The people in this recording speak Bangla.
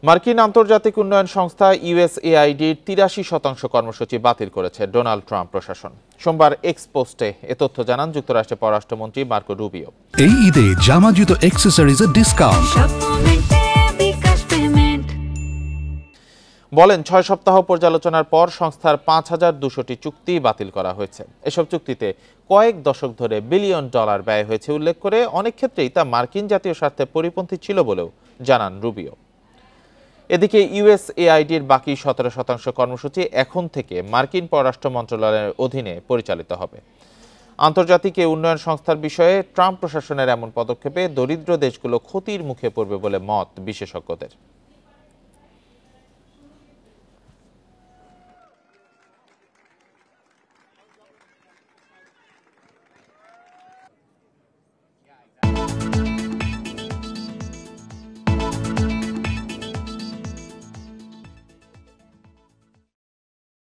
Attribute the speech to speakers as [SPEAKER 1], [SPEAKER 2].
[SPEAKER 1] মার্কিন আন্তর্জাতিক উন্নয়ন সংস্থা ইউএসএআইডির ৮৩% কর্মসূচি বাতিল করেছে ডোনাল্ড ট্রাম্প প্রশাসন। সোমবার এক্স পোস্টে এ তথ্য জানান যুক্তরাষ্ট্রের পররাষ্ট্রমন্ত্রী মার্কো রুবিও।
[SPEAKER 2] এই ঈদে জামা জুতো অ্যাক্সেসরিজের ডিসকাউন্ট।
[SPEAKER 1] বলেন ৬ সপ্তাহ পর্যালোচনার পর সংস্থার ৫,২০০টি চুক্তি বাতিল করা হয়েছে। এসব চুক্তিতে কয়েক দশক ধরে বিলিয়ন ডলার ব্যয় হয়েছে উল্লেখ করে অনেক ক্ষেত্রেই তা মার্কিন জাতীয় স্বার্থের পরিপন্থী ছিল বলেও জানান রুবিও। এদিকে ইউএসএআইডির বাকি ১৭% কর্মসূচি এখন থেকে মার্কিন পররাষ্ট্র মন্ত্রণালয়ের অধীনে পরিচালিত হবে। আন্তর্জাতিক এই উন্নয়ন সংস্থার বিষয়ে ট্রাম্প প্রশাসনের এমন পদক্ষেপে দরিদ্র দেশগুলো ক্ষতির মুখে পড়বে বলে মত বিশেষজ্ঞদের।